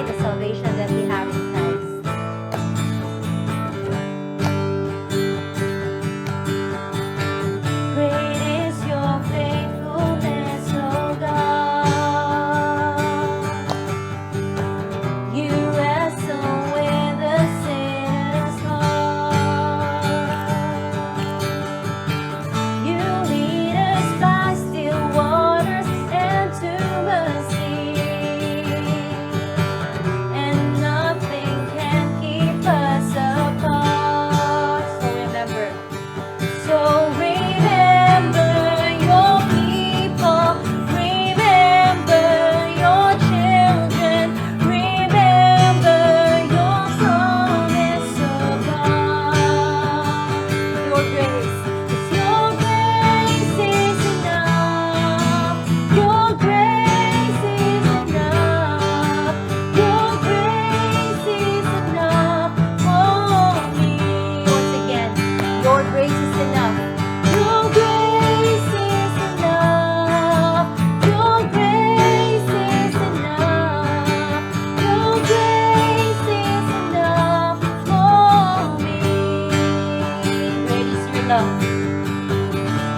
the salvation that we have in Christ. Great is your faithfulness, O God. You wrestle with the sinner's heart. You lead us by still waters and to mercy, and nothing can keep us apart. So remember your people, remember your children, remember your promise, oh God. Your grace, 'cause your grace is enough. Your grace is enough. Your grace is enough for me. Once again, your grace is enough. Your grace is enough. Your grace is enough. Your grace is enough for me. Great is your love.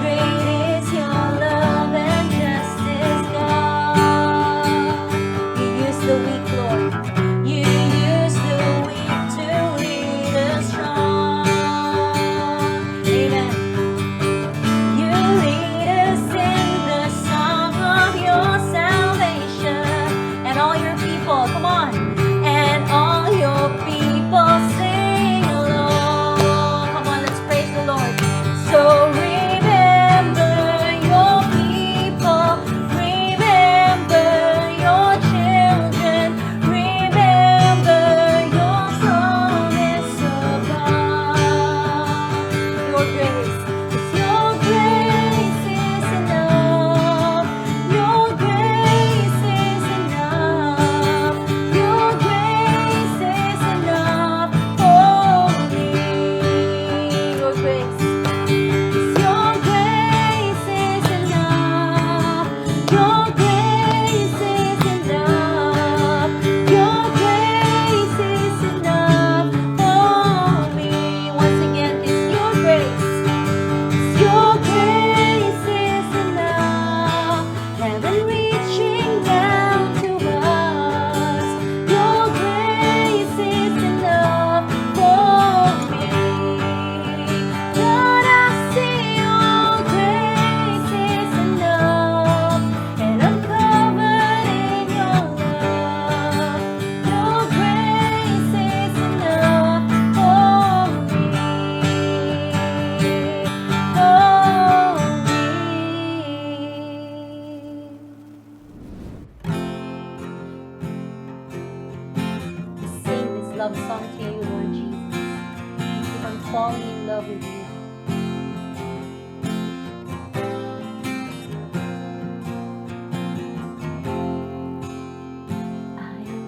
Great is your love and justice, God. You use the weak, Lord. You use the weak to lead us strong. Amen. You lead us in the song of your salvation. And all your people, come on. And all your people sing along. Come on, let's praise the Lord. So remember your people, remember your children, remember your promise, oh God. Your grace, 'cause your grace is enough. Your grace is enough. Your grace is enough for me. Your grace. Your grace is enough. Your grace is enough. Your grace is enough for me. Once again, it's your grace. Your grace is enough. Heaven reaching down to us. Your grace is enough for me. Lord, I see your grace is enough, and I'm covered in your love. Your grace is enough for me. Sing this love song to you, Lord Jesus. Keep on falling in love with you. I am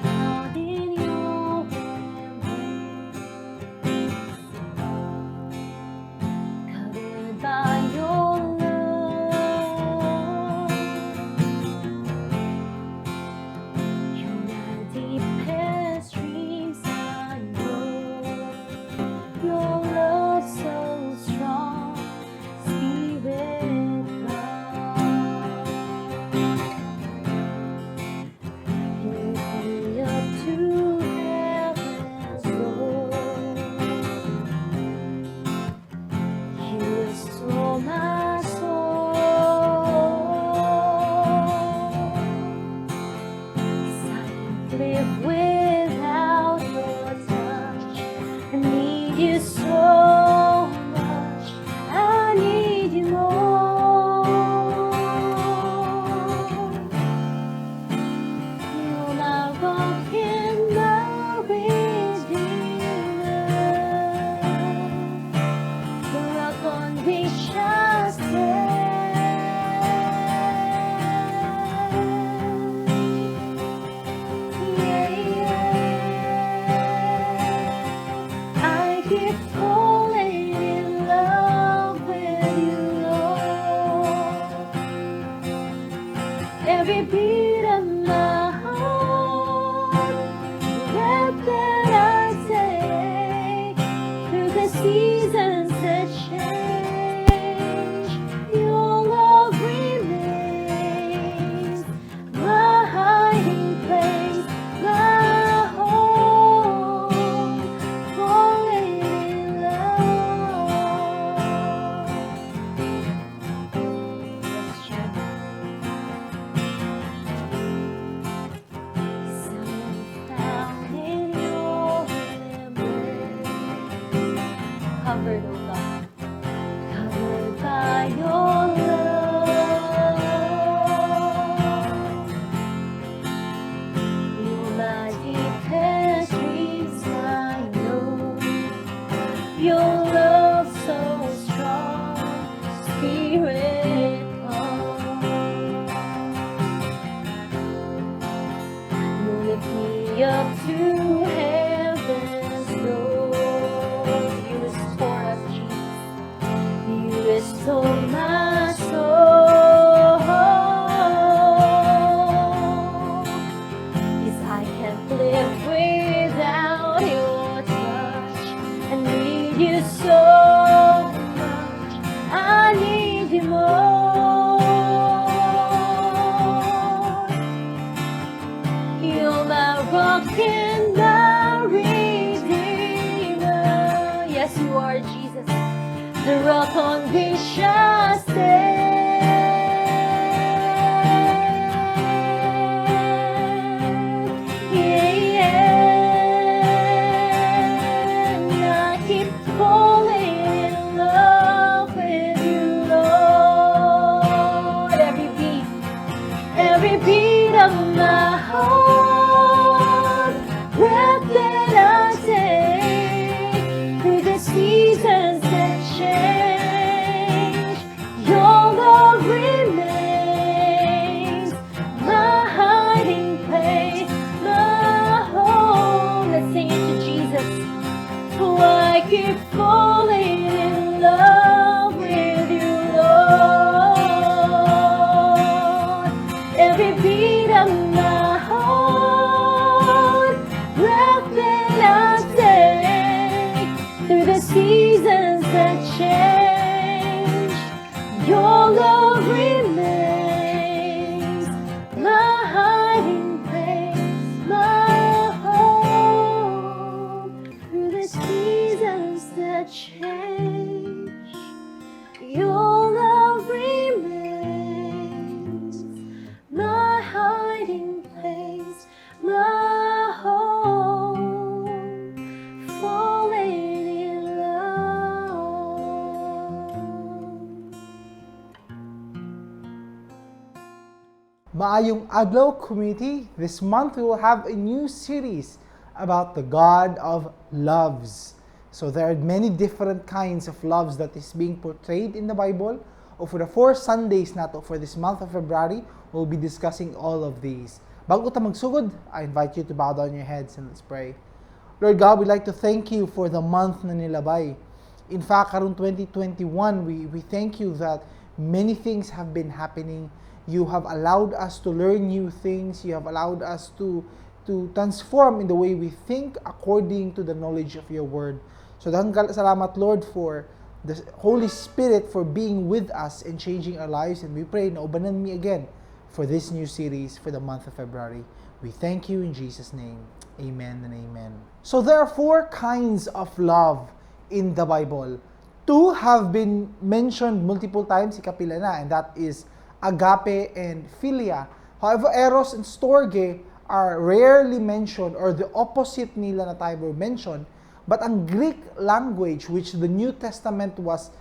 found in your embrace, covered by your love. You're my deepest dreams, I know. Your love so me up to heaven's door. You restore us, Jesus. You restore my soul. 'Cause I can't live without your touch. I need you so much. I need you more. You're my rock and my redeemer. Yes, you are, Jesus. The rock on which I stand. Yeah. And I keep falling in love with you, Lord. Every beat of my heart, breath that I take, through the seasons that change, your love remains my hiding place, my home. Let's sing it to Jesus. Oh, I keep falling in love with you, Lord. Every beat of my heart, breath that I take, through the seasons that change, your love remains my hiding place, my home. Through the seasons that change, your love remains my hiding place, my home. Falling in love. Maayong adlaw, community. This month we will have a new series about the God of loves. So there are many different kinds of loves that is being portrayed in the Bible. O for the 4 Sundays nato for this month of February, we'll be discussing all of these. Bago ta magsugod, I invite you to bow down your heads and let's pray. Lord God, we'd like to thank you for the month na nilabay. In fact, karong 2021, we thank you that many things have been happening. You have allowed us to learn new things. You have allowed us to transform in the way we think according to the knowledge of your word. So daghang salamat, Lord, for the Holy Spirit for being with us and changing our lives. And we pray na ubanan me again for this new series for the month of February. We thank you in Jesus' name. Amen and amen. So there are 4 kinds of love in the Bible. 2 have been mentioned multiple times, ikapila na, and that is agape and philia. However, eros and storge are rarely mentioned, or the opposite nila na tayo were mentioned. But ang Greek language, which the New Testament was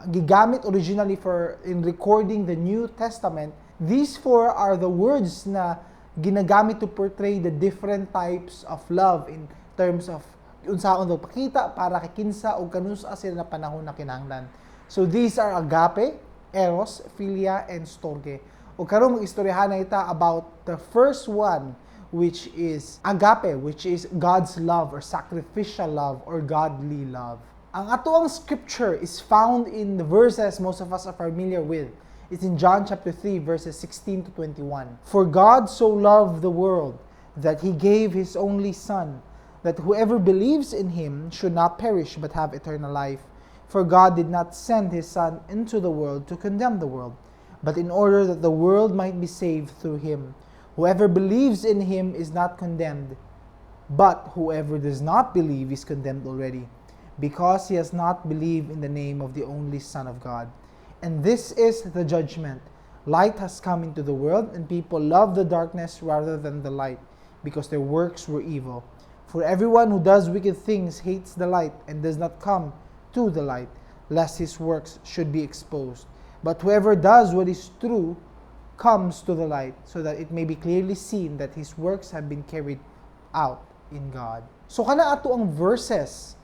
gigamit originally for in recording the New Testament, these 4 are the words na ginagamit to portray the different types of love in terms of unsaon daw pakita para kay kinsa o kanusa sila na panahon na kinahanglan. So these are agape, eros, philia, and storge. O karon mag-istoryahan na ita about the first one, which is agape, which is God's love or sacrificial love or godly love. Ang atoang scripture is found in the verses most of us are familiar with. It's in John chapter 3 verses 16 to 21. For God so loved the world that he gave his only son, that whoever believes in him should not perish but have eternal life. For God did not send his son into the world to condemn the world, but in order that the world might be saved through him. Whoever believes in him is not condemned, but whoever does not believe is condemned already, because he has not believed in the name of the only Son of God. And this is the judgment. Light has come into the world, and people love the darkness rather than the light, because their works were evil. For everyone who does wicked things hates the light, and does not come to the light, lest his works should be exposed. But whoever does what is true comes to the light, so that it may be clearly seen that his works have been carried out in God. So kana ato ang verses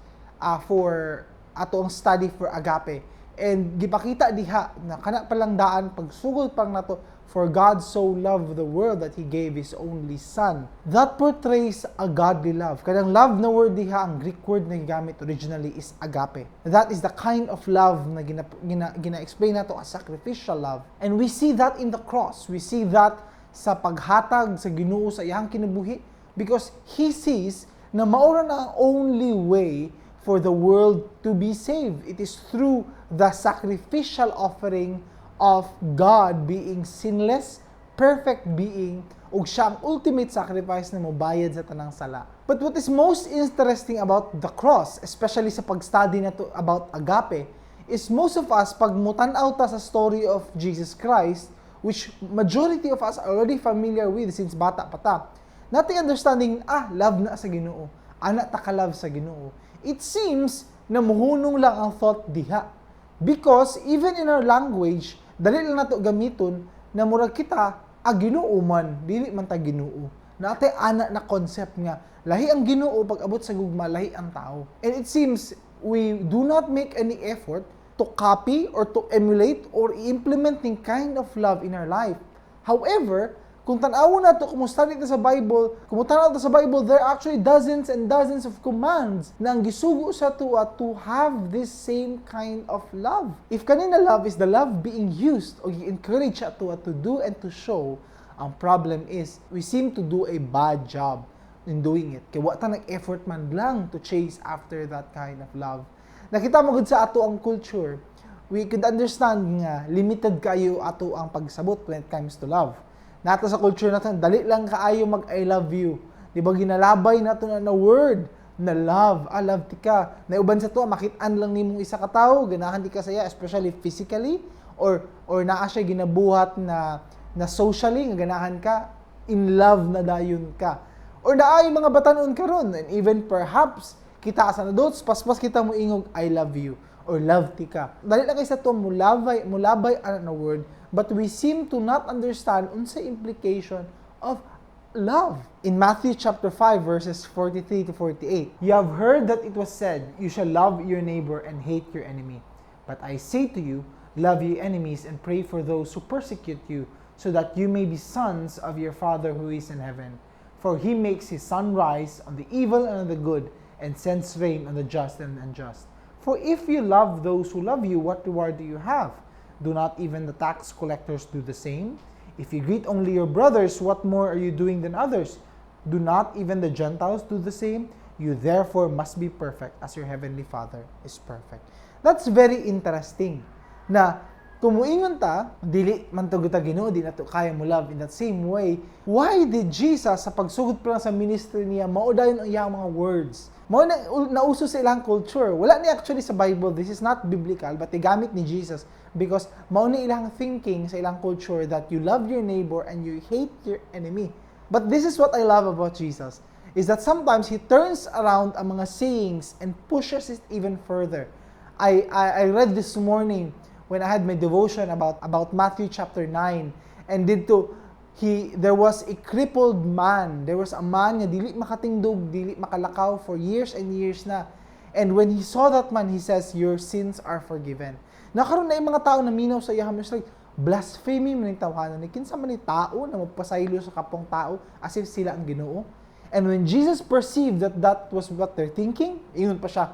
for ato ang study for agape. And gipakita diha na kana palang daan pagsugod pang nato For God so loved the world that He gave His only Son. That portrays a godly love. Kadang love na word diha, ang Greek word na gamit originally is agape. That is the kind of love na gina-explain nato as sacrificial love. And we see that in the cross. We see that sa paghatag sa Ginoo sa iyang kinabuhi because He sees na maura na ang only way for the world to be saved. It is through the sacrificial offering of God being sinless, perfect being, ug siya ang ultimate sacrifice na mobayad sa tanang sala. But what is most interesting about the cross, especially sa pag-study na to about agape, is most of us, pag mutan-aw ta sa story of Jesus Christ, which majority of us are already familiar with since bata pa ta, nating understanding, love na sa Ginoo. Ana ta ka-love sa Ginoo. It seems na muhunong lang ang thought diha. Because even in our language, dali lang nato gamiton na murag kita Ginoo man, dili man ta Ginoo. Natay ana na concept nga lahi ang Ginoo pag abot sa gugma, lahi ang tao. And it seems we do not make any effort to copy or to emulate or implement the kind of love in our life. However, kung tan-awon nato kumusta dito sa Bible, there are actually dozens and dozens of commands na ang gisugo sa tuwa to have this same kind of love. If kanina love is the love being used o i-encourage sa tuwa to do and to show, ang problem is we seem to do a bad job in doing it. Kaya wata nag-effort man lang to chase after that kind of love. Nakita mo gud sa ato ang culture, we could understand nga limited kayo ato ang pagsabot when it comes to love. Nato sa culture natin, dali lang kaayo mag I love you. Di ba ginalabay nato na word na love, love ti ka. Na uban sa to, makit-an lang nimong isa ka tawo, ganahan ti ka saya, especially physically, or naa siya ginabuhat na socially, nga ganahan ka, in love na dayon ka. Or naay mga batanon karon, and even perhaps, kita sa adults, paspas kita mo ingog, I love you, or love ti ka. Dali lang kayo sa to, mulabay na word, but we seem to not understand unsa implication of love. In Matthew chapter 5 verses 43 to 48, you have heard that it was said, you shall love your neighbor and hate your enemy. But I say to you, love your enemies and pray for those who persecute you, so that you may be sons of your Father who is in heaven. For He makes His sun rise on the evil and on the good, and sends rain on the just and unjust. For if you love those who love you, what reward do you have? Do not even the tax collectors do the same? If you greet only your brothers, what more are you doing than others? Do not even the Gentiles do the same? You therefore must be perfect as your heavenly Father is perfect. That's very interesting. Na kumuingon ta, dili man to kita Ginoo, di nato kaya mo love in that same way. Why did Jesus sa pagsugod pa lang sa ministry niya maudayon ang iyang mga words? Mao na nauso sa ilang culture. Wala ni actually sa Bible, this is not biblical, but igamit ni Jesus because mao ni ilang thinking sa ilang culture that you love your neighbor and you hate your enemy. But this is what I love about Jesus, is that sometimes He turns around ang mga sayings and pushes it even further. I read this morning when I had my devotion about Matthew chapter 9, and there was a crippled man. There was a man na dili makatingdog, dili makalakaw for years and years na. And when he saw that man, he says, your sins are forgiven. Nakaroon na yung mga tao na minaw sa iyaham, like, blasphemy man yung tawanan ni kinsa man ni tao na magpasaylo sa kapong tao as if sila ang Ginoo. And when Jesus perceived that was what they're thinking, ingon pa siya,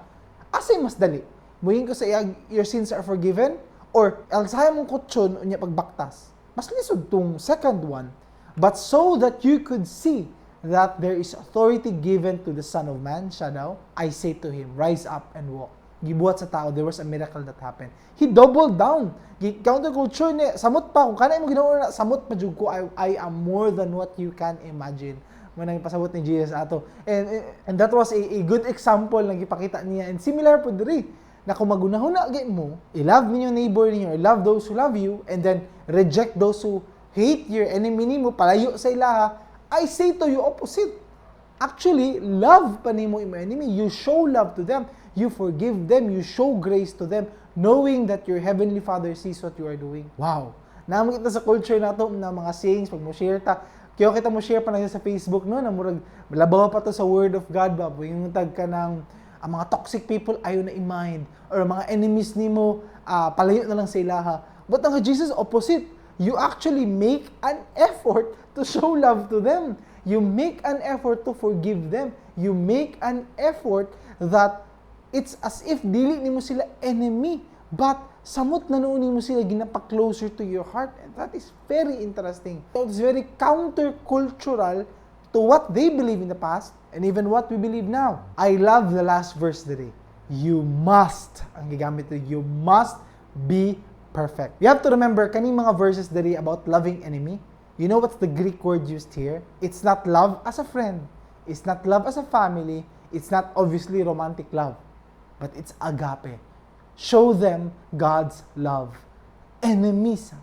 asay mas dali? Muhin ko sa iya, your sins are forgiven? Or, alsaya mong kutsyon, unya pagbaktas. Mas lisod tong second one. But so that you could see that there is authority given to the Son of Man, siya daw, I say to him, rise up and walk. Gibuhat sa tao, there was a miracle that happened. He doubled down. Counterculture niya, samot pa, kung kanay mo ginawa na, samot pa jud ko, I am more than what you can imagine. Manang pasabot ni Jesus ato. And that was a good example na gipakita niya. And similar po diri, na kung magunahon na mo, i-love ninyo neighbor ninyo, i-love those who love you, and then reject those who hate your enemy nimo, palayo sa ilaha, I say to you opposite. Actually, love pa nimo yung enemy. You show love to them. You forgive them. You show grace to them, knowing that your Heavenly Father sees what you are doing. Wow! Naman kita sa culture nato na mga sayings, pag mo share ta, kaya kita mo share pa na sa Facebook, no? Na murag, labaw pa to sa Word of God, ba? Yung tag ka ng, ang mga toxic people, ayaw na i-mind. Or mga enemies nimo, palayo na lang sa ilaha. But ang Jesus, opposite. you actually make an effort to show love to them. You make an effort to forgive them. You make an effort that it's as if dili nimo sila enemy, but samot na noon mo sila ginapa-closer to your heart. And that is very interesting. So it's very countercultural to what they believe in the past and even what we believe now. I love the last verse today. You must, ang gigamit ito, you must be perfect. You have to remember, kaning mga verses dali about loving enemy. You know what's the Greek word used here? It's not love as a friend. It's not love as a family. It's not obviously romantic love. But it's agape. Show them God's love. Enemies,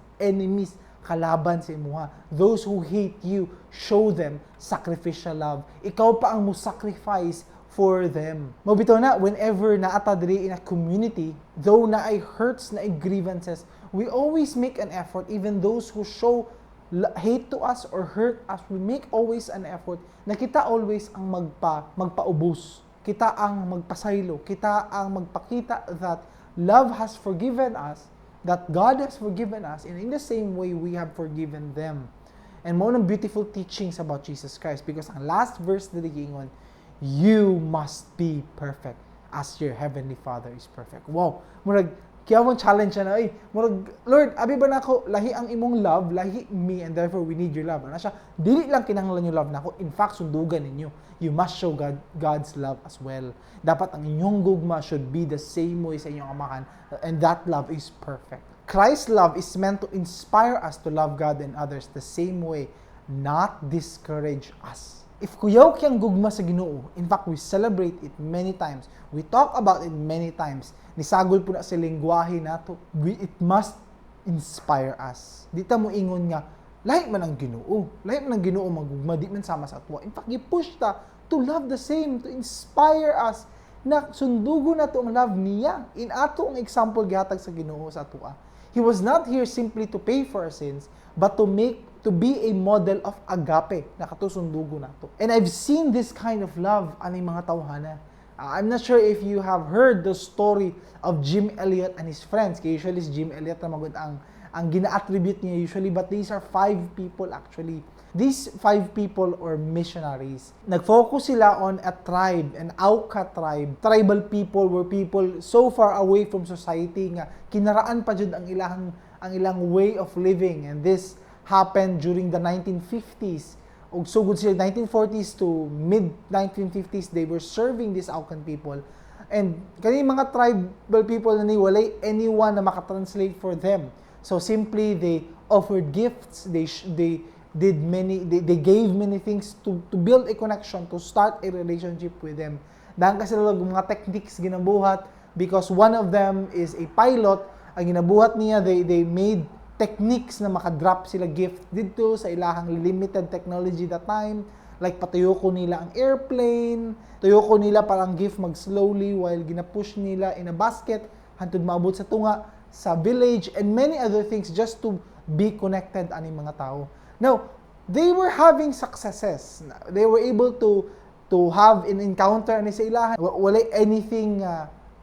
kalaban sa imuha. Those who hate you, show them sacrificial love. Ikaw pa ang mo sacrifice for them. Mabitaw na, whenever naata diri in a community, though na ay hurts, na ay grievances, we always make an effort, even those who show hate to us or hurt us, we make always an effort na kita always ang magpaubos. Kita ang magpasaylo. Kita ang magpakita that love has forgiven us, that God has forgiven us, and in the same way, we have forgiven them. And mo ng beautiful teachings about Jesus Christ, because ang last verse na digingon, you must be perfect as your heavenly Father is perfect. Wow! Murag, kaya mong challenge na, murag, Lord, abi ba na ako, lahi ang imong love, lahi me, and therefore we need your love. Ano siya? Dili lang kinahanglan yung love na ako. In fact, sundugan ninyo. You must show God's love as well. Dapat ang inyong gugma should be the same way sa inyong amahan, and that love is perfect. Christ's love is meant to inspire us to love God and others the same way, not discourage us. If kuyaw kiyang gugma sa Ginoo, in fact, we celebrate it many times. We talk about it many times. Nisagol po na sa lingwahe nato. It must inspire us. Di ta mo ingon nga, lahi man ang Ginoo. Lahi man ang Ginoo magugma, di man sama sa atwa. In fact, i-push ta to love the same, to inspire us na sundugo na to ang love niya. In ato ang example gihatag sa Ginoo sa atwa. He was not here simply to pay for our sins, but to be a model of agape na katusundugo nato. And I've seen this kind of love aning mga tawhana. I'm not sure if you have heard the story of Jim Elliot and his friends. Kaya usually si Jim Elliot na magod ang gina-attribute niya usually, but these are 5 people actually. These 5 people or missionaries, nag-focus sila on a tribe, an Auca tribe. Tribal people were people so far away from society nga kinaraan pa jud ang ilang way of living, and this happened during the 1950s. Og sugod sila 1940s to mid-1950s, they were serving these Aucan people. And kani mga tribal people na ni walay anyone na makatranslate for them. So simply they offered gifts, they gave many things to build a connection, to start a relationship with them. Dahil kasi sila mga techniques ginabuhat, because one of them is a pilot. Ang ginabuhat niya, they made techniques na makadrop sila gift dito sa ilahang limited technology that time. Like patuyoko nila ang airplane, tuyoko nila parang gift mag-slowly while ginapush nila in a basket hantod maabot sa tunga sa village, and many other things just to be connected ani mga tao. Now, they were having successes. They were able to have an encounter ani sa ilahan. Wala anything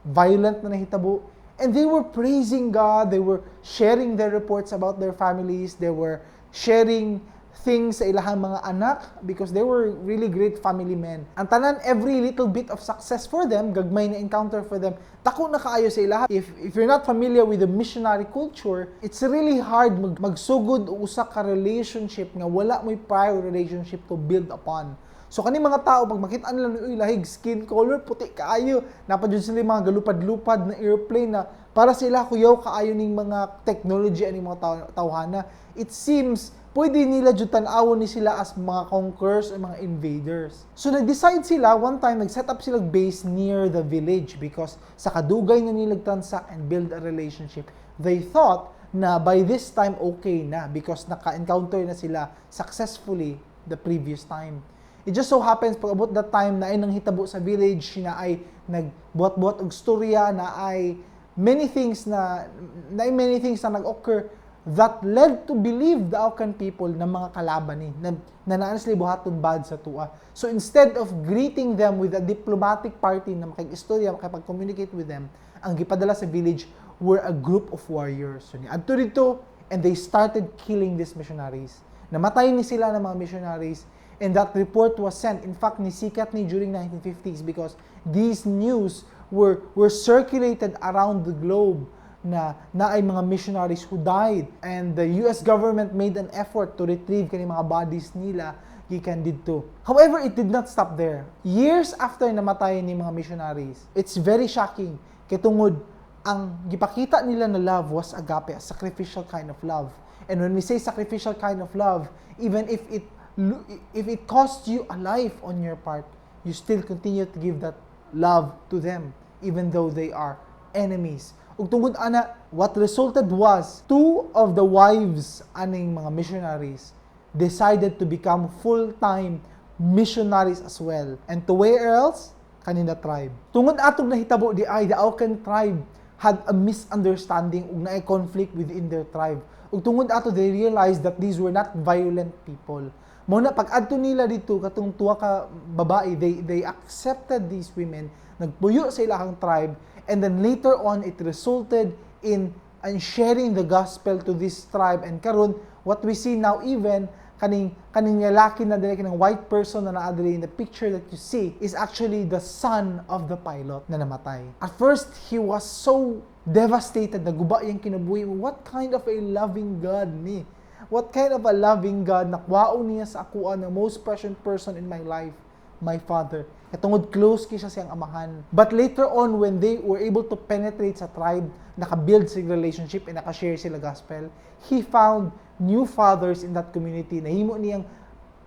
violent na nahitabo. And they were praising God, they were sharing their reports about their families, they were sharing things sa ilahang mga anak because they were really great family men. Ang tanan, every little bit of success for them, gagmay na encounter for them, tako na kaayo sa ilaha. If you're not familiar with the missionary culture, it's really hard magsugod o usa ka relationship nga wala mo'y prior relationship to build upon. So kani mga tao pag makita nila ni lahig skin color puti kaayo, napadyon sila mga galupad-lupad na airplane na para sila kuyaw kaayo ning mga technology ani mga tawhana. It seems pwede nila jud tan-awon ni sila as mga conquerors o mga invaders. So nag-decide sila one time, nag-set up sila base near the village because sa kadugay na nila transact and build a relationship. They thought na by this time okay na because naka-encounter na sila successfully the previous time. It just so happens, pag abot that time na ay nang hitabo sa village, na ay nagbuhat-buhat og storya, na ay many things na nag-occur that led to believe the Aucan people na mga kalaban ni, na naan sila buhaton bad sa tuwa. So instead of greeting them with a diplomatic party na makig-istorya, makipag-communicate with them, ang gipadala sa village were a group of warriors. So niadto dito, and they started killing these missionaries. Namatay ni sila ng mga missionaries, and that report was sent. In fact, nisikat ni during 1950s because these news were circulated around the globe na ay mga missionaries who died, and the US government made an effort to retrieve kani mga bodies nila gikan didto. However, it did not stop there. Years after namatay ni mga missionaries, it's very shocking kay tungod ang gipakita nila na love was agape, a sacrificial kind of love. And when we say sacrificial kind of love, even if it costs you a life on your part, you still continue to give that love to them, even though they are enemies. Ug tungod ana, what resulted was two of the wives aning mga missionaries decided to become full-time missionaries as well. And to where else? Kanina tribe. Tungod atong nahitabo di ay the Aucan tribe had a misunderstanding ug naay conflict within their tribe. Ug tungod ato they realized that these were not violent people. Mao na pag-adto nila dito katong tuwa ka babae, they accepted these women, nagpuyo sa ilahang tribe, and then later on it resulted in sharing the gospel to this tribe. And karon what we see now, even kaning lalaki na dili kanang white person na naadili in the picture that you see is actually the son of the pilot na namatay. At first, he was so devastated, naguba yung kinabuhi. What kind of a loving God ni? What kind of a loving God na kwaon niya sa akuan the most precious person in my life, my father. Katungod close kisa siyang amahan. But later on, when they were able to penetrate sa tribe, naka-build sila relationship and naka-share sila gospel, he found new fathers in that community. Nahimo niyang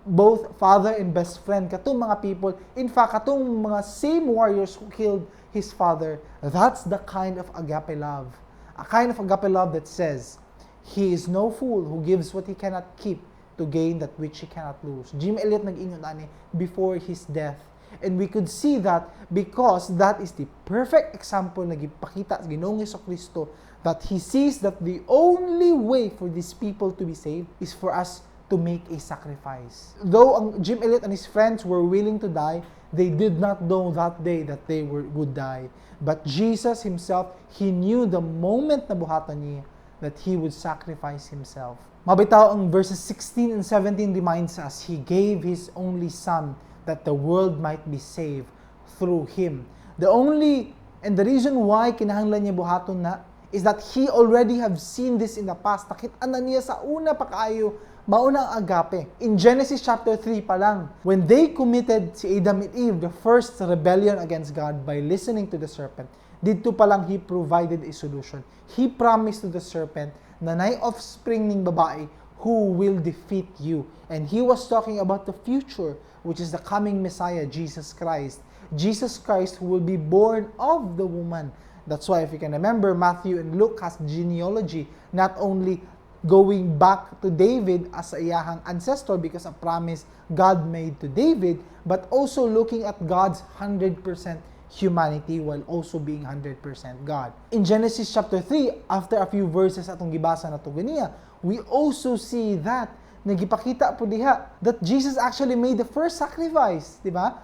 both father and best friend katong mga people. In fact, katong mga same warriors who killed his father. That's the kind of agape love. A kind of agape love that says, he is no fool who gives what he cannot keep to gain that which he cannot lose. Jim Elliot nag-ingon ani before his death. And we could see that because that is the perfect example na gipakita sa Ginoong Jesucristo, that he sees that the only way for these people to be saved is for us to make a sacrifice. Though ang Jim Elliot and his friends were willing to die, they did not know that day that they would die. But Jesus himself, he knew the moment na buhatan niya that he would sacrifice himself. Mabitaw ang verses 16 and 17 reminds us, he gave his only son that the world might be saved through him. The reason why kinahanglan niya buhaton na is that he already have seen this in the past. Nakita na niya sa una pa kaayo, mauna ang agape. In Genesis chapter 3 pa lang, when they committed si Adam and Eve, the first rebellion against God by listening to the serpent, dito pa lang he provided a solution. He promised to the serpent na nay offspring ning babae who will defeat you. And he was talking about the future, which is the coming Messiah, Jesus Christ. Jesus Christ who will be born of the woman. That's why if you can remember, Matthew and Luke has genealogy, not only going back to David as a iyahang ancestor because a promise God made to David, but also looking at God's 100% humanity while also being 100% God. In Genesis chapter 3, after a few verses atong gibasa na to ganiya, we also see that nagipakita po diha that Jesus actually made the first sacrifice, di ba?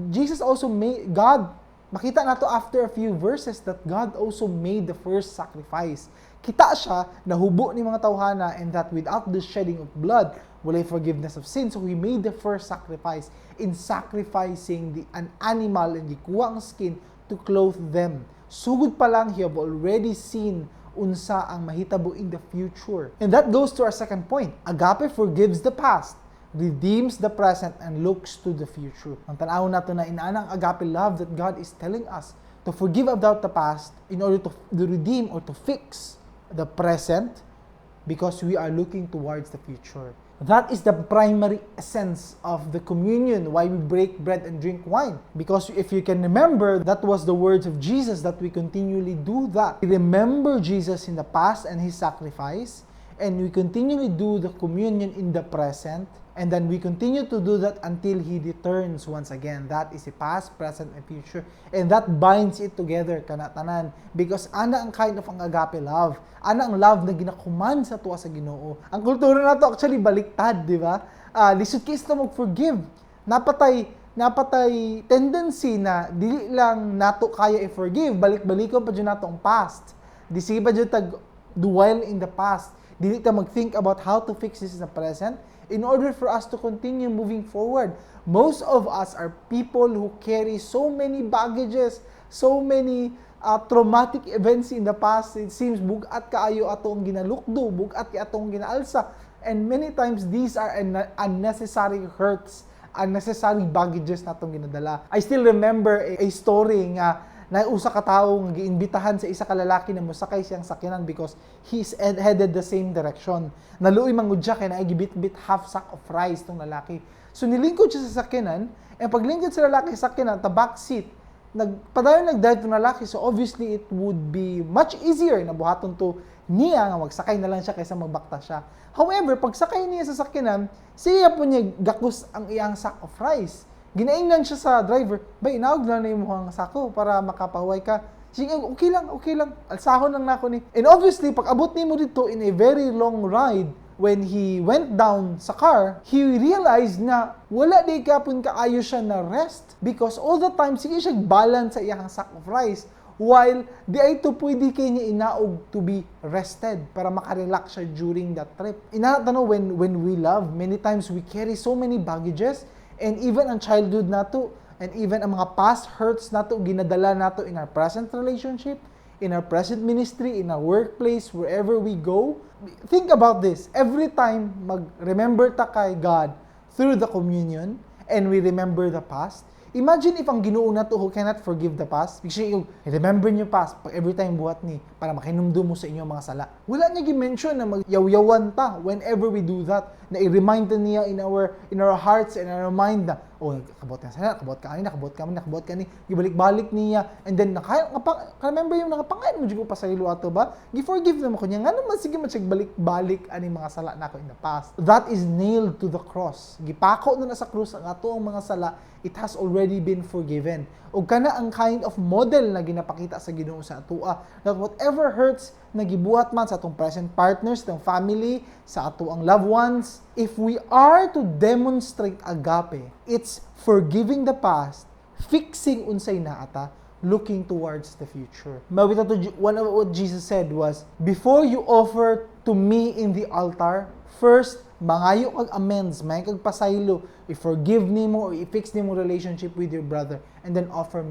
Jesus also made, God, makita nato after a few verses that God also made the first sacrifice. Kita siya, nahubo ni mga tawhana, and that without the shedding of blood, walay forgiveness of sin. So He made the first sacrifice in sacrificing an animal and gikuha ang skin to clothe them. Sugod pa lang, He have already seen unsa ang mahitabo in the future. And that goes to our second point. Agape forgives the past, redeems the present, and looks to the future. Ang tanaw nato na inaanang agape love that God is telling us to forgive about the past in order to redeem or to fix the present because we are looking towards the future. That is the primary essence of the communion, why we break bread and drink wine. Because if you can remember, that was the words of Jesus that we continually do that. We remember Jesus in the past and His sacrifice, and we continually do the communion in the present, and then we continue to do that until He returns once again. That is the past, present, and future. And that binds it together, kanatanan. Because ana ang kind of ang agape love. Ana ang love na ginakuman sa tuwa sa Ginoo. Ang kultura nato actually baliktad, di ba? Lisod kis na mag-forgive. Napatay tendency na dili lang nato kaya i-forgive, balik-balikon pa dyan nato ang past. Di sige pa dyan dwell in the past. Dili ta mag-think about how to fix this in the present in order for us to continue moving forward. Most of us are people who carry so many baggages, so many traumatic events in the past. It seems bugat kaayo atong ginalukdo, bugat kay atong ginaalsa. And many times these are unnecessary hurts, unnecessary baggages na itong ginadala. I still remember a story nga na usa ka tawo nga giimbitahan sa isa ka lalaki na mosakay siyang sakyanan because he's headed the same direction. Naluoy mangudya kay naay gibit-bit half sack of rice tong lalaki. So nilingkod siya sa sakyanan, and paglingkod sa lalaki sa sakyanan, ta back seat, nagdive tong lalaki, so obviously it would be much easier na buhaton to niya nga magsakay na lang siya kaysa magbakta siya. However, pag sakay niya sa sakyanan, siya po niya gakus ang iyang sack of rice. Ginaingnan siya sa driver, bay, inaog na yung mukhang sako para makapahuway ka. Sige, okay lang, alsahon lang na ako ni. And obviously, pag abot ni mo dito in a very long ride, when he went down sa car, he realized na wala di kapon kaayo siya na rest because all the time, sige siya balance sa iyang sack of rice. While di ay to pwede kay niya inaog to be rested para makarelax siya during that trip. Inatano when we love, many times we carry so many baggages, and even ang childhood nato, and even ang mga past hurts nato ginadala nato in our present relationship, in our present ministry, in our workplace, wherever we go. Think about this. Every time mag-remember ta kay God through the communion and we remember the past, imagine if ang Ginoo nato who cannot forgive the past, because yung remember niyo past pag every time buhat ni para makinumdum mo sa inyong mga sala. Wala niya gi-mention na magyaw-yawan ta whenever we do that. Na i-remind niya in our hearts and in our mind na kabot ka sana, kabot ka ni, gibalik-balik niya, and then remember yung nakapangain mo jud ko pa sa ilo ato ba? Gi-forgive na mo kunya nga naman sige balik-balik ani mga sala nako in the past. That is nailed to the cross. Gipako na sa krus ang ato ang mga sala. It has already been forgiven. O kana ang kind of model na ginapakita sa Ginoo sa atua, that whatever hurts na gibuhat man sa atong present partners, sa family, sa ato ang loved ones, if we are to demonstrate agape, it's forgiving the past, fixing unsay naata, looking towards the future. Mawita to one of what Jesus said was, before you offer to me in the altar, first mangayo kag amends, may kag pasaylo, i-forgive nimo or i-fix nimo relationship with your brother, and then offer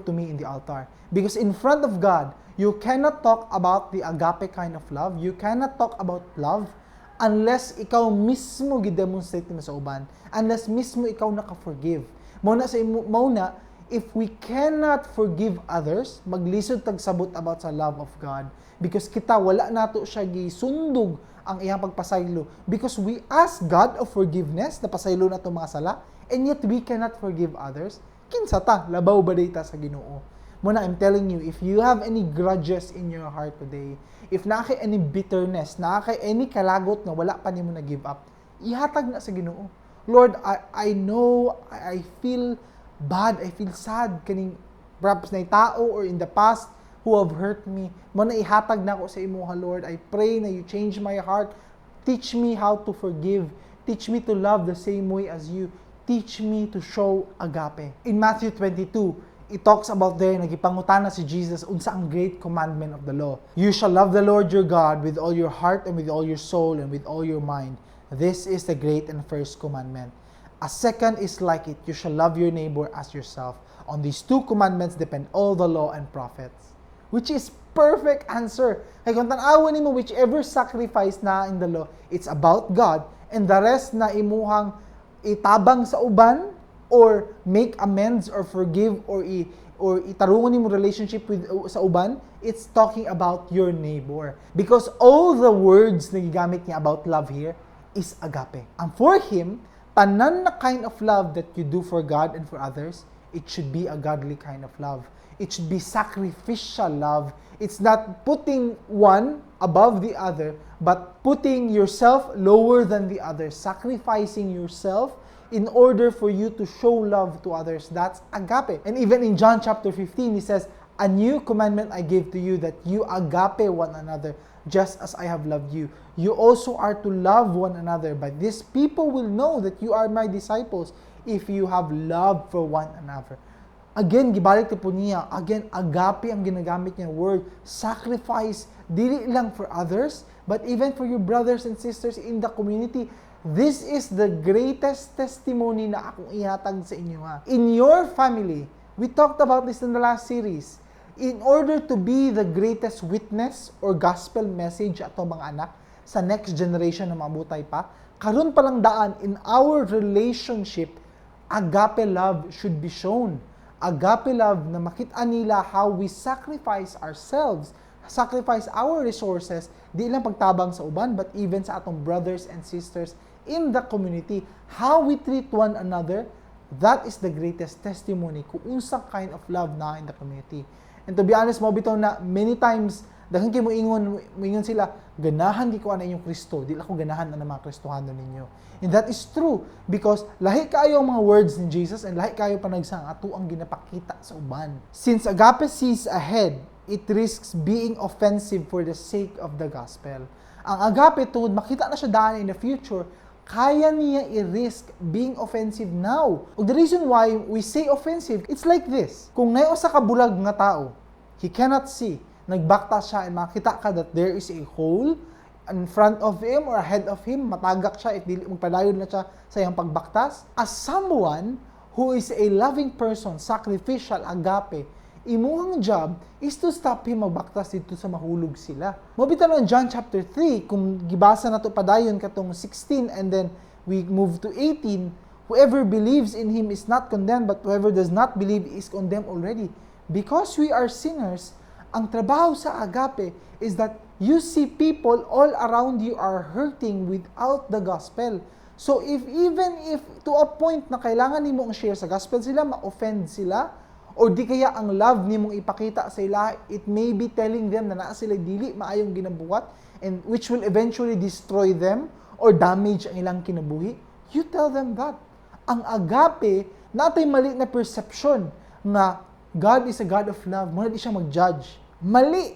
to me in the altar. Because in front of God, you cannot talk about the agape kind of love. You cannot talk about love unless ikaw mismo gi-demonstrate mo sa uban, unless mismo ikaw naka-forgive. Mauna, if we cannot forgive others, maglisod tag sabot about sa love of God, because kita wala nato siya gisundog ang iyang pagpasaylo, because we ask God of forgiveness na pasaylo na itong mga sala, and yet we cannot forgive others. Kinsa ta, labaw ba data sa Ginoo? Muna, I'm telling you, if you have any grudges in your heart today, if nakay any bitterness, nakay any kalagot na wala pa nimo na give up, ihatag na sa Ginoo. Lord, I know, I feel bad, I feel sad kaning perhaps na tao or in the past who have hurt me. Muna ihatag na ako sa imo, Lord. I pray na you change my heart. Teach me how to forgive. Teach me to love the same way as you. Teach me to show agape. In Matthew 22, it talks about there, nagipangutana si Jesus unsa ang great commandment of the law. You shall love the Lord your God with all your heart and with all your soul and with all your mind. This is the great and first commandment. A second is like it. You shall love your neighbor as yourself. On these two commandments depend all the law and prophets. Which is perfect answer. Kaya kung tan-awon nimo whichever sacrifice na in the law, it's about God, and the rest na imuhang itabang sa uban or make amends or forgive or itarungon nimo relationship with sa uban, it's talking about your neighbor. Because all the words na gigamit niya about love here is agape. And for him, tanan na kind of love that you do for God and for others, it should be a godly kind of love. It should be sacrificial love. It's not putting one above the other, but putting yourself lower than the other, sacrificing yourself in order for you to show love to others. That's agape. And even in John chapter 15, he says, a new commandment I give to you, that you agape one another, just as I have loved you. You also are to love one another. But these people will know that you are my disciples if you have love for one another. Again, gibalik po niya. Again, agape ang ginagamit niya word. Sacrifice, dili lang for others, but even for your brothers and sisters in the community. This is the greatest testimony na akong ihatag sa inyo. In your family, we talked about this in the last series. In order to be the greatest witness or gospel message ato mga anak sa next generation na mabutay pa, karon pa lang daan in our relationship, agape love should be shown. Agape love na makita nila how we sacrifice ourselves, sacrifice our resources, di lang pagtabang sa uban, but even sa atong brothers and sisters in the community. How we treat one another, that is the greatest testimony kung unsang kind of love na in the community. And to be honest, mo bitaw na many times, dahil kayo moingon sila, ganahan di ko ana inyong Kristo, di lang ko ganahan na mga Kristohano ninyo. And that is true, because lahi kayo ang mga words ni Jesus, and lahi kayo panagsang ato ang ginapakita sa uban. Since agape sees ahead, it risks being offensive for the sake of the gospel. Ang agape, tungod makita na siya daan in the future, kaya niya i-risk being offensive now. The reason why we say offensive, it's like this. Kung ngayon sa kabulag nga tao, he cannot see, nagbakta siya and makita ka that there is a hole in front of him or ahead of him, matagak siya at magpadayon na siya sa iyang pagbaktas. As someone who is a loving person, sacrificial, agape, imuhang job is to stop him magbaktas dito sa mahulog sila. Mabita na John chapter 3, kung gibasa na to padayon katong 16 and then we move to 18, whoever believes in him is not condemned, but whoever does not believe is condemned already. Because we are sinners, ang trabaho sa agape is that you see people all around you are hurting without the gospel. So even if to a point na kailangan nimo ang share sa gospel sila, ma-offend sila, o di kaya ang love nimong ipakita sa ila, it may be telling them na naa sila dili maayong ginabuhat, and which will eventually destroy them or damage ang ilang kinabuhi. You tell them that. Ang agape, natay mali na perception na God is a God of love. Muna di siya mag-judge. Mali.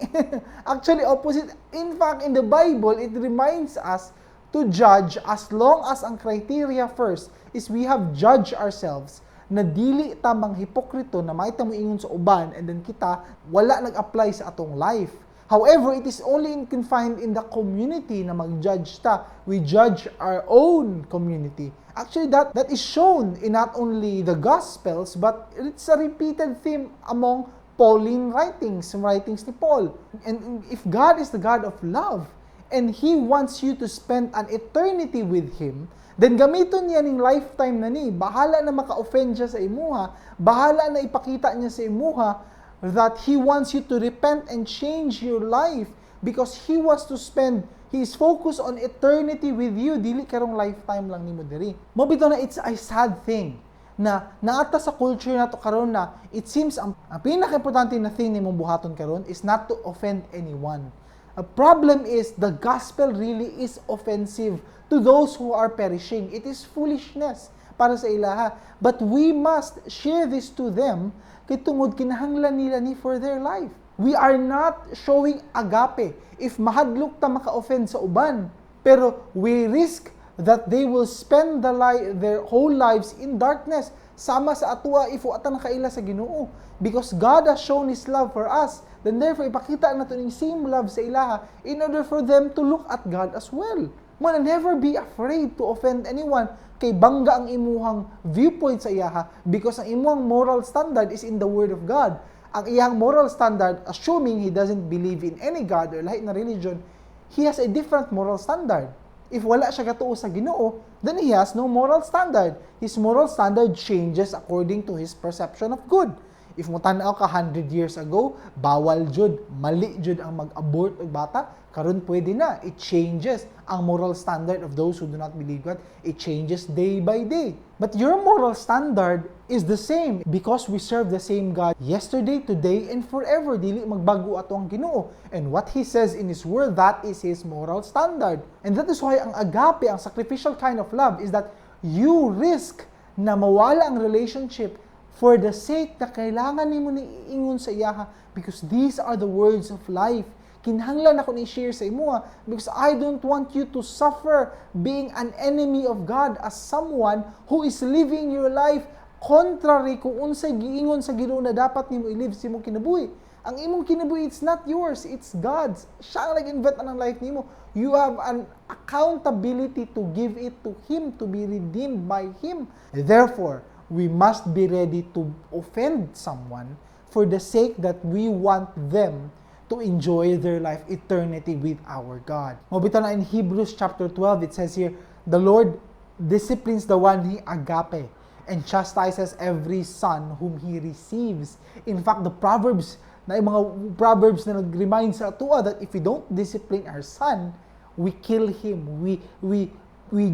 Actually, opposite. In fact, in the Bible, it reminds us to judge as long as ang criteria first is we have judged ourselves na dili tamang hipokrito na makita mo ingon sa uban and then kita wala nag-apply sa atong life. However, it is only confined in the community na mag-judge ta. We judge our own community. Actually, that is shown in not only the Gospels, but it's a repeated theme among Pauline writings ni Paul. And if God is the God of love, and He wants you to spend an eternity with Him, then gamiton niya ning lifetime na ni. Bahala na maka-offend siya sa imuha. Bahala na ipakita niya sa imuha that He wants you to repent and change your life because He wants to spend His focus on eternity with you. Dili karong lifetime lang nimo diri. Mo bitaw na it's a sad thing na naata sa culture nato karon na it seems ang pinaka-importante na thing nimong buhaton karon is not to offend anyone. A problem is the gospel really is offensive to those who are perishing. It is foolishness para sa ilaha. But we must share this to them kay tungod kinahanglan nila ni for their life. We are not showing agape if mahadlok ta maka-offend sa uban. Pero we risk that they will spend their whole lives in darkness sama sa atua if ata nakaila sa Ginoo. Because God has shown His love for us. Then therefore, ipakita nato ning same love sa ilaha in order for them to look at God as well. Mo never be afraid to offend anyone kay bangga ang imuhang viewpoint sa iyaha because ang imuhang moral standard is in the Word of God. Ang iyang moral standard, assuming he doesn't believe in any God or lahi na religion, he has a different moral standard. If wala siya katuo sa Ginoo, then he has no moral standard. His moral standard changes according to his perception of good. If mo tan-aw ka 100 years ago, bawal jud, mali jud ang mag-abort og bata, karon pwede na. It changes ang moral standard of those who do not believe God. It changes day by day. But your moral standard is the same because we serve the same God yesterday, today, and forever. Dili magbago ato ang Ginoo. And what He says in His Word, that is His moral standard. And that is why ang agape, ang sacrificial kind of love, is that you risk na mawala ang relationship for the sake na kailangan nimo ni iingon sa iyaha because these are the words of life. Kinahanglan ako ni share sa imuha because I don't want you to suffer being an enemy of God as someone who is living your life contrary kung unsay giingon sa Ginoo na dapat nimo i-live sa imong kinabuhi. Ang imong kinabuhi, it's not yours, it's God's. Siya ang nag-invent ng life nimo. You have an accountability to give it to Him, to be redeemed by Him. Therefore, we must be ready to offend someone for the sake that we want them to enjoy their life eternity with our God. Mabita na in Hebrews chapter 12, it says here, the Lord disciplines the one He agape and chastises every son whom He receives. In fact, the Proverbs, na yung mga Proverbs na nag-remind sa atua that if we don't discipline our son, we kill him, we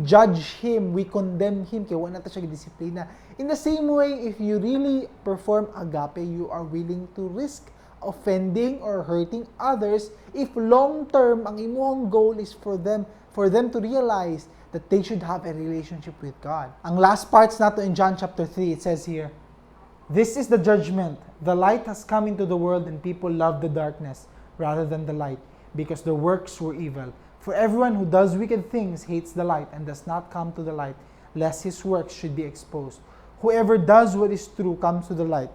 judge him, we condemn him, kaya wala na siya disiplina. In the same way, if you really perform agape, you are willing to risk offending or hurting others if long-term ang imong goal is for them to realize that they should have a relationship with God. Ang last parts nato in John chapter 3, it says here, this is the judgment. The light has come into the world and people love the darkness rather than the light because their works were evil. For everyone who does wicked things hates the light and does not come to the light, lest his works should be exposed. Whoever does what is true comes to the light,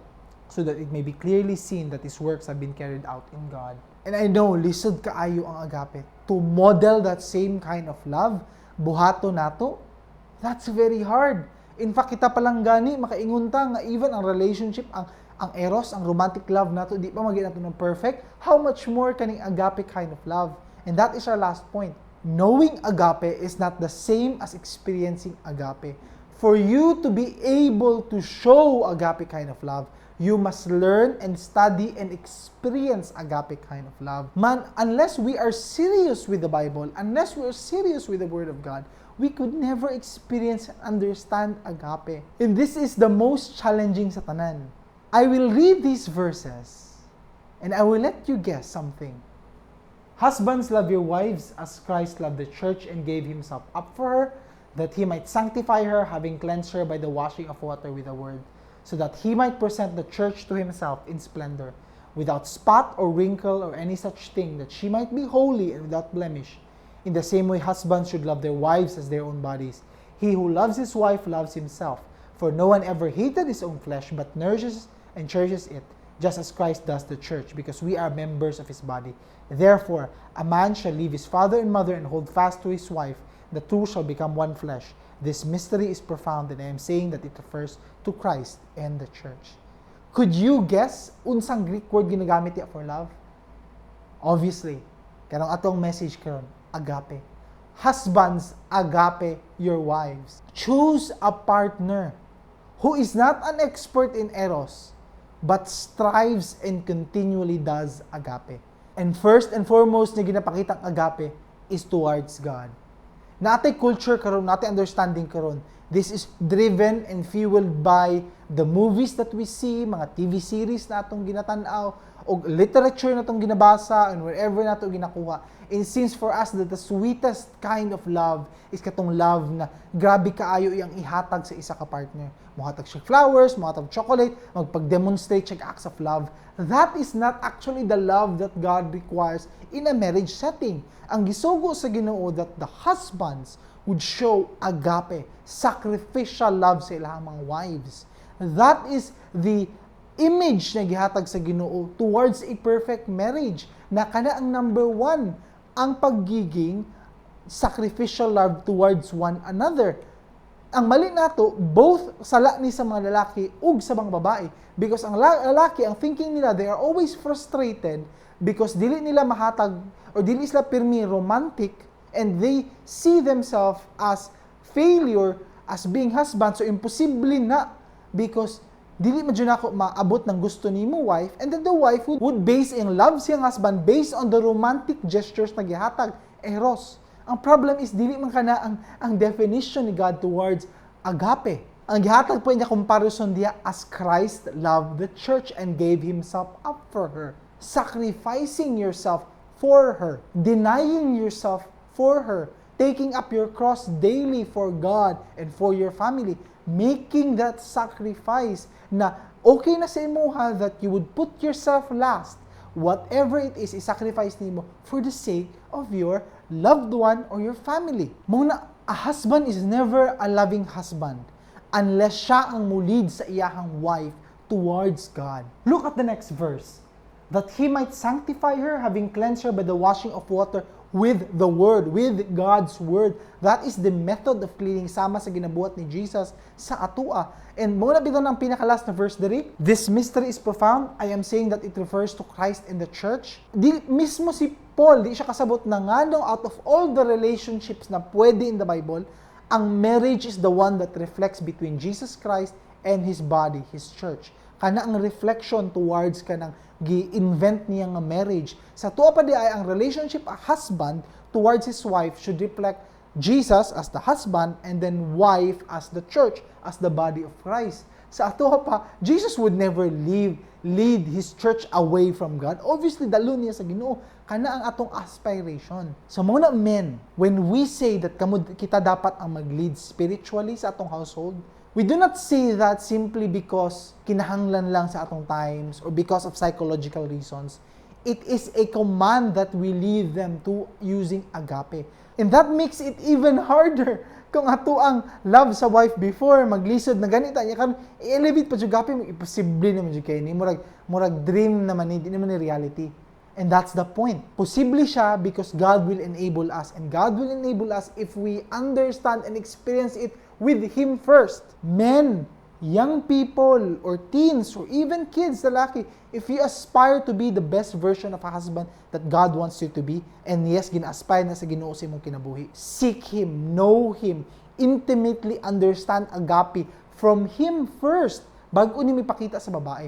so that it may be clearly seen that his works have been carried out in God. And I know, lisod kaayo ang agape. To model that same kind of love, buhato nato, that's very hard. In fact, kita palang gani, makaingon ta nga even ang relationship, ang eros, ang romantic love nato, di pa maging nato ng perfect, how much more kaning agape kind of love? And that is our last point. Knowing agape is not the same as experiencing agape. For you to be able to show agape kind of love, you must learn and study and experience agape kind of love. Man, unless we are serious with the Bible, unless we are serious with the Word of God, we could never experience and understand agape. And this is the most challenging sa tanan. I will read these verses and I will let you guess something. Husbands, love your wives as Christ loved the church and gave Himself up for her, that He might sanctify her, having cleansed her by the washing of water with the word, so that He might present the church to Himself in splendor, without spot or wrinkle or any such thing, that she might be holy and without blemish. In the same way, husbands should love their wives as their own bodies. He who loves his wife loves himself, for no one ever hated his own flesh, but nourishes and cherishes it, just as Christ does the church, because we are members of His body. Therefore, a man shall leave his father and mother and hold fast to his wife, the two shall become one flesh. This mystery is profound, and I am saying that it refers to Christ and the church. Could you guess unsang Greek word ginagamit niya for love? Obviously, karong atong message karon, agape. Husbands, agape your wives. Choose a partner who is not an expert in eros, but strives and continually does agape. And first and foremost na ginapakitang agape is towards God. Natay culture karon, natay understanding karon, this is driven and fueled by the movies that we see, mga TV series na atong ginatanaw, o literature na atong ginabasa, and wherever na atong ginakuha. It seems for us that the sweetest kind of love is katong love na grabe kaayo iyang ihatag sa isa ka partner. Muhatag siya flowers, muhatag chocolate, magpag-demonstrate siya acts of love. That is not actually the love that God requires in a marriage setting. Ang gisugo sa Ginoo that the husbands would show agape, sacrificial love sa ilang mga wives. That is the image na gihatag sa Ginoo towards a perfect marriage, na kana ang number one, ang pagiging sacrificial love towards one another. Ang mali nato, both sala ni sa mga lalaki ug sa mga babae, because ang lalaki, ang thinking nila, they are always frustrated because dili nila mahatag or dili sila pirmi romantic, and they see themselves as failure as being husband. So imposible na because dili man jud ako maabot ng gusto nimo wife, and then the wife would base in love siyang husband based on the romantic gestures na gihatag, eros. Ang problem is dili man kana ang definition ni God towards agape. Ang gihatag po niya comparison diya as Christ loved the church and gave Himself up for her, sacrificing yourself for her, denying yourself for her, taking up your cross daily for God and for your family, making that sacrifice na okay na sa imuha that you would put yourself last. Whatever it is, i-sacrifice nimo for the sake of your loved one or your family. Muna, a husband is never a loving husband unless siya ang mulid sa iyahang wife towards God. Look at the next verse. That he might sanctify her, having cleansed her by the washing of water with the Word, with God's Word. That is the method of cleaning sama sa ginabuhat ni Jesus sa atua. And muna bitaw ng pinaka-last na verse diri. This mystery is profound. I am saying that it refers to Christ and the church. Di mismo si Paul, di siya kasabot na nga out of all the relationships na pwede in the Bible, ang marriage is the one that reflects between Jesus Christ and His body, His church. Kana ang reflection towards kanang gi-invent niya nga marriage. Sa tuwa pa di ay ang relationship a husband towards his wife should reflect Jesus as the husband and then wife as the church, as the body of Christ. Sa tuwa pa, Jesus would never lead his church away from God. Obviously, dalo niya sa Ginoo. Kana ang atong aspiration. So muna men, when we say that kita dapat ang mag-lead spiritually sa atong household, we do not say that simply because kinahanglan lang sa atong times or because of psychological reasons. It is a command that we lead them to using agape. And that makes it even harder. Kung ato ang love sa wife before, maglisod na ganito, niya kan i-elevate pa jud agape, imposible naman jud kay ni murag dream naman ni, di naman ni reality. And that's the point. Posible siya because God will enable us. And God will enable us if we understand and experience it with Him first. Men, young people, or teens, or even kids, lalaki, if you aspire to be the best version of a husband that God wants you to be, and yes, gina-aspire na sa Ginoo sa imong kinabuhi, seek Him, know Him, intimately understand agape from Him first, bago ni mipakita sa babae.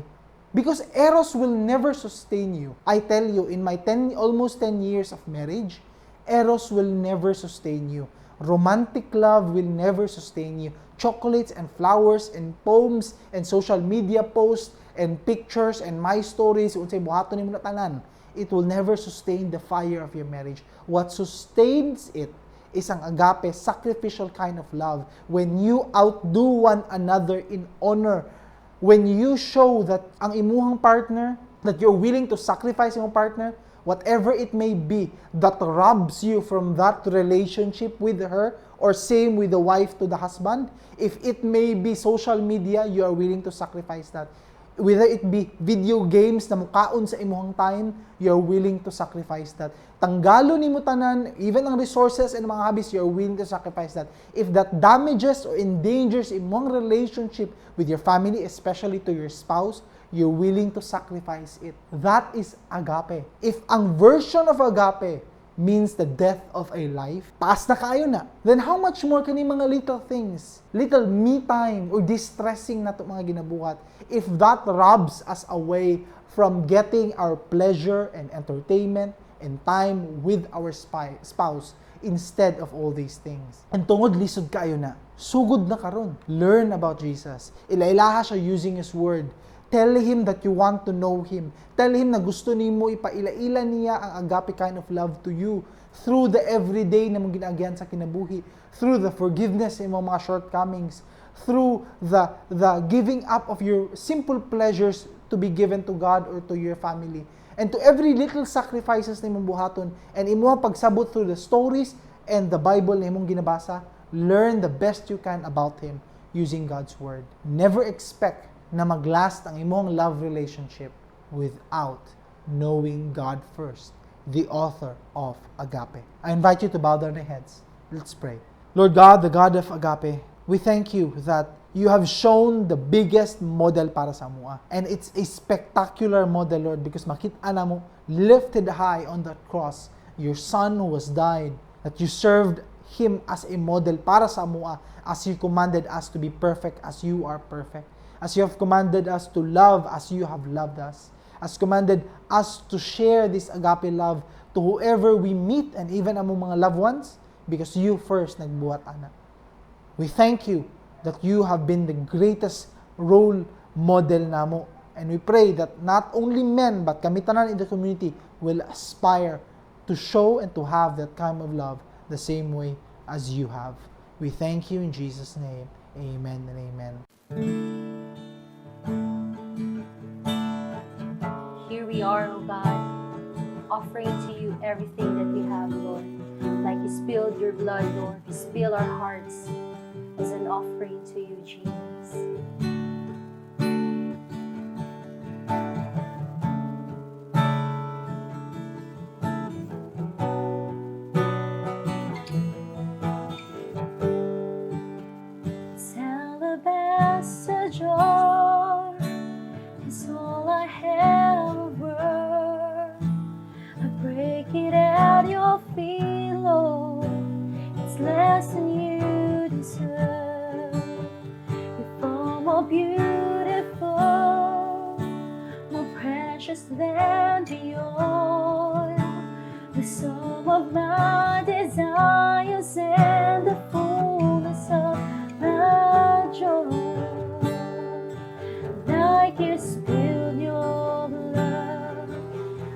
Because eros will never sustain you. I tell you, in my almost 10 years of marriage, eros will never sustain you. Romantic love will never sustain you. Chocolates and flowers and poems and social media posts and pictures and my stories, unsay buhaton nimo na tanan, it will never sustain the fire of your marriage. What sustains it is ang agape, sacrificial kind of love. When you outdo one another in honor, when you show that ang imuhang partner, that you're willing to sacrifice imong partner, whatever it may be, that robs you from that relationship with her, or same with the wife to the husband, if it may be social media, you are willing to sacrifice that. Whether it be video games na mukaon sa imuhang time, you are willing to sacrifice that. Tanggalo nimo tanan, even ang resources and mga hobbies, you are willing to sacrifice that. If that damages or endangers imong relationship with your family, especially to your spouse, you're willing to sacrifice it. That is agape. If ang version of agape means the death of a life, taas na kayo na, then how much more kani mga little things, little me time or distressing na to mga ginabuhat, if that robs us away from getting our pleasure and entertainment and time with our spouse instead of all these things. And tungod lisod kayo na, sugod na karon, learn about Jesus. Ilailaha siya using His Word. Tell Him that you want to know Him. Tell Him na gusto nimo ipaila-ila niya ang agape kind of love to you through the everyday na mong ginagyan sa kinabuhi, through the forgiveness sa imong mga shortcomings, through the giving up of your simple pleasures to be given to God or to your family, and to every little sacrifices na imong buhaton, and imong pagsabot through the stories and the Bible na imong ginabasa. Learn the best you can about Him using God's Word. Never expect na maglast ang imong love relationship without knowing God first, the author of agape. I invite you to bow down your heads. Let's pray. Lord God, the God of agape, we thank you that you have shown the biggest model para sa mua. And it's a spectacular model, Lord, because makita na mo, lifted high on that cross, your Son who was died, that you served Him as a model para sa mua, as you commanded us to be perfect as you are perfect. As you have commanded us to love as you have loved us. As commanded us to share this agape love to whoever we meet and even among mga loved ones, because you first nagbuhat ana. We thank you that you have been the greatest role model namo. And we pray that not only men but kami tanan in the community will aspire to show and to have that kind of love the same way as you have. We thank you in Jesus' name. Amen and amen. Here we are, O God, offering to you everything that we have, Lord. Like you spilled your blood, Lord. You spill our hearts as an an offering to you, Jesus. Alabaster jar is all I have of worth. I break it at your feet, Lord. It's less than you deserve. You're far more beautiful, more precious than the oil, the sum of my desires and the fullness of my joy. Like you spilled your blood,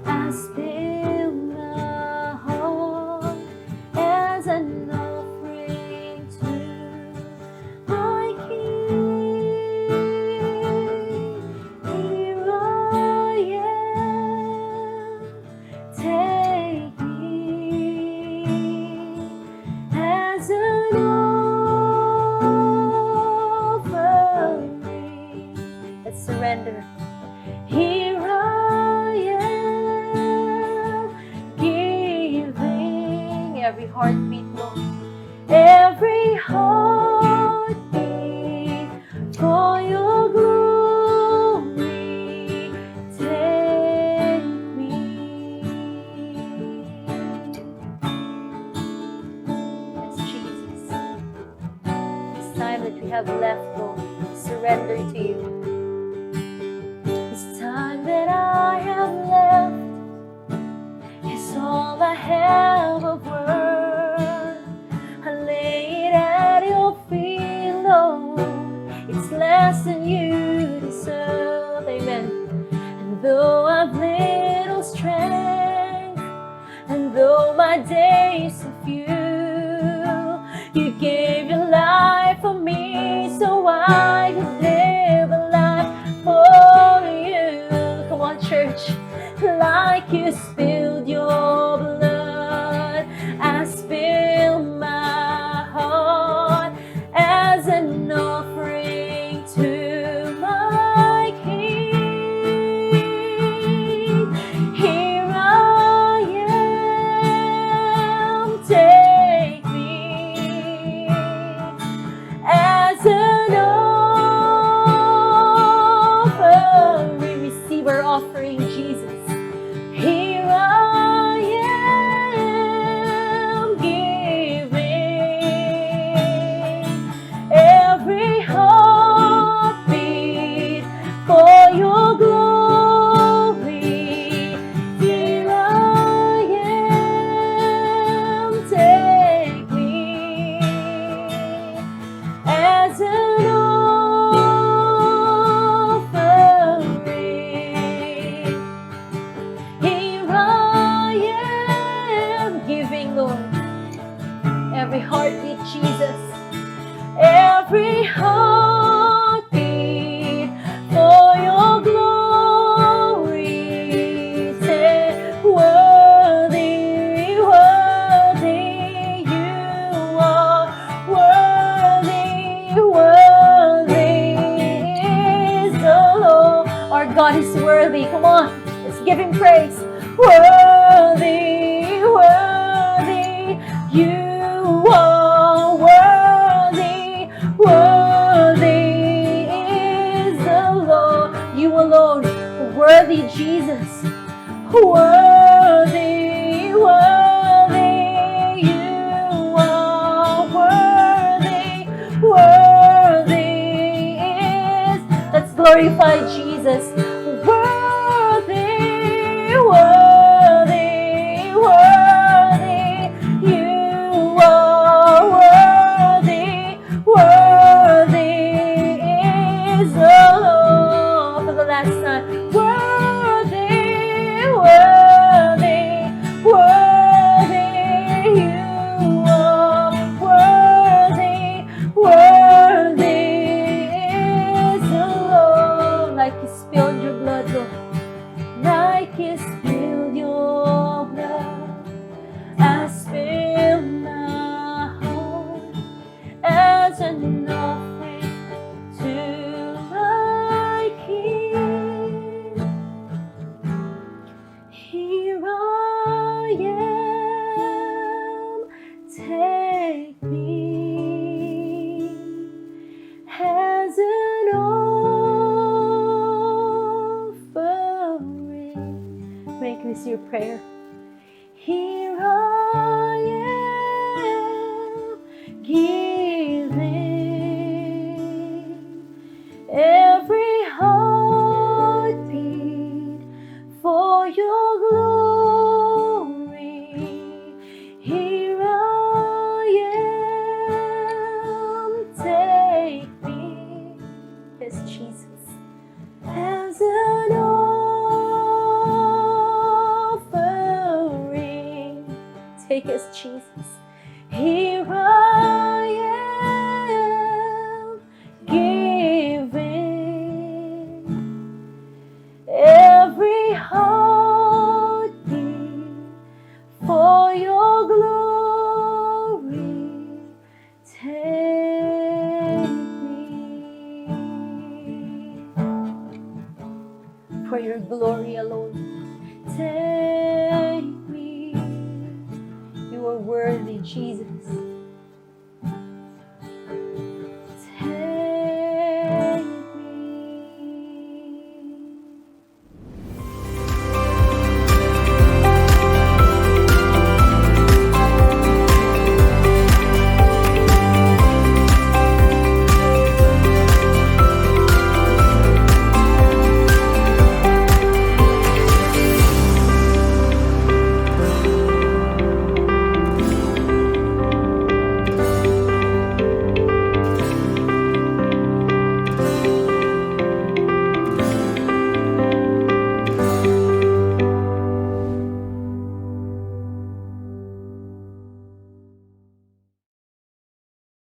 I spill my heart as an offering to my King. Here I am, take me as an offering. Let's surrender. Here I am, giving every heartbeat, Lord, every heartbeat for your glory. Take me. Yes, Jesus. This time that we have left, Lord, surrender to you. This time that I have left is all I have of worth. I lay it at your feet, Lord. It's less than you deserve. Amen. And though I've little strength, and though my days are few, you gave your life for me so I could live a life for you. Come on, church. Like you spilled your blood, I spill my heart as an offering to my King. Here I am, take me as an offering. Receive our offering, Jesus. Here I am, giving every heartbeat for your glory. Here I am, take me as an offering. Here I am, giving, Lord, every heartbeat, Jesus, every heartbeat for your glory. Say, worthy, worthy you are, worthy, worthy is the Lord. Our God is worthy. Come on, let's give him praise. Worthy, worthy you are, worthy, worthy is the Lord. You alone, worthy Jesus. Worthy, worthy you are, worthy, worthy is. Let's glorify Jesus. Worthy, worthy, worthy you are, worthy, worthy is the Lord. For the last time. Worthy, worthy, worthy you are, worthy, worthy is the Lord. Like you spilled your is your prayer. Here I am, giving every heartbeat for your glory. Here I am, take me, yes, Jesus, as an offering. Take us, Jesus. Here I am, giving every heartbeat for your glory. Take me for your glory alone. Take me. You are worthy, Jesus.